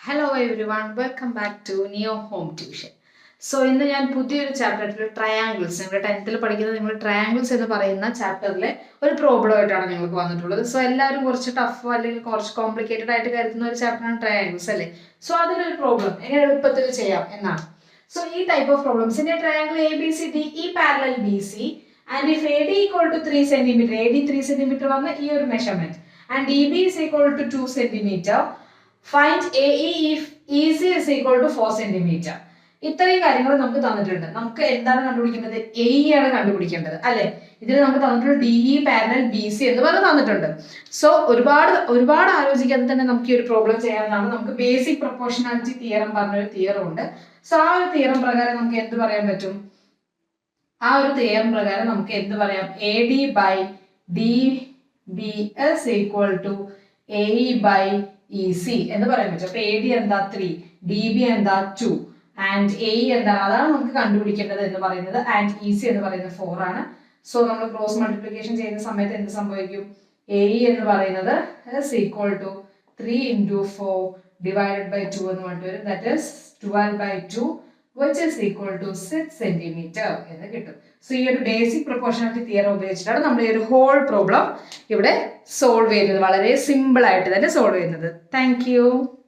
Hello everyone, welcome back to Neo Home Tuition. So ഇന്ന് ഞാൻ പുതിയൊരു ചാപ്റ്ററിൽ ട്രയാങ്കിൾസ്, നിങ്ങൾ 10th പഠിക്കുന്നത് നിങ്ങൾ ട്രയാങ്കിൾസ് എന്ന് പറയുന്ന ചാപ്റ്ററിലെ ഒരു പ്രോബ്ലം ആയിട്ടാണ് നിങ്ങൾക്ക് വന്നിട്ടുള്ളത്. സോ എല്ലാവരും കുറച്ച് ടഫ് അല്ലെങ്കിൽ കുറച്ച് കോംപ്ലിക്കേറ്റഡ് ആയിട്ട് കരുതുന്ന ഒരു ചാപ്റ്ററാണ് ട്രയാങ്കിൾസ് അല്ലേ. സോ അതിലൊരു പ്രോബ്ലം എങ്ങനെ എളുപ്പത്തിൽ ചെയ്യാം എന്നാണ്. സോ ഈ type of problems in A triangle ABCDE parallel BC and if AD equal to 3 cm, AD 3 cm വന്ന ഈ ഒരു measurement and DB is equal to 2 cm, find AE if EC is equal to 4 cm. ഇത്രയും കാര്യങ്ങൾ നമുക്ക് തന്നിട്ടുണ്ട്. നമുക്ക് എന്താണ് കണ്ടുപിടിക്കേണ്ടത്? AE ആണ് കണ്ടുപിടിക്കേണ്ടത് അല്ലെ. ഇതിൽ നമുക്ക് തന്നിട്ടുള്ള DE പാരലൽ BC എന്ന് പറഞ്ഞ് തന്നിട്ടുണ്ട്. സോ ഒരുപാട് ആലോചിക്കാതെ തന്നെ നമുക്ക് ഈ ഒരു പ്രോബ്ലം ചെയ്യാവുന്നതാണ്. നമുക്ക് ബേസിക് പ്രൊപ്പോർഷണാലിറ്റി തിയറം പറഞ്ഞൊരു തിയറം ഉണ്ട്. സോ ആ ഒരു തിയറം പ്രകാരം നമുക്ക് എന്ത് പറയാൻ പറ്റും? AD by DB is equal to AE by EC എന്ന് പറയാൻ പറ്റും. അപ്പൊ AD എന്താ 3, DB എന്താ 2 ആൻഡ് AE എന്താണ്, അതാണ് നമുക്ക് കണ്ടുപിടിക്കേണ്ടത് എന്ന് പറയുന്നത്. ആൻഡ് EC എന്ന് പറയുന്നത് 4 ആണ്. സോ നമ്മൾ ക്രോസ് മൾട്ടിപ്ലിക്കേഷൻ ചെയ്യുന്ന സമയത്ത് എന്ത് സംഭവിക്കും? AE എന്ന് പറയുന്നത് is equal to 3 into 4 divided by 2 എന്ന് പറഞ്ഞിട്ട് വരും. That is 12 by 2 which is equal to 6 cm എന്ന് കിട്ടും. സോ ഈ ഒരു ബേസിക് പ്രൊപ്പോർഷണാലിറ്റി തിയറം ഉപയോഗിച്ചിട്ടാണ് നമ്മൾ ഈ ഒരു ഹോൾ പ്രോബ്ലം ഇവിടെ സോൾവ് ചെയ്യുന്നത്. വളരെ സിമ്പിൾ ആയിട്ട് തന്നെ സോൾവ് ചെയ്യുന്നത്. Thank you.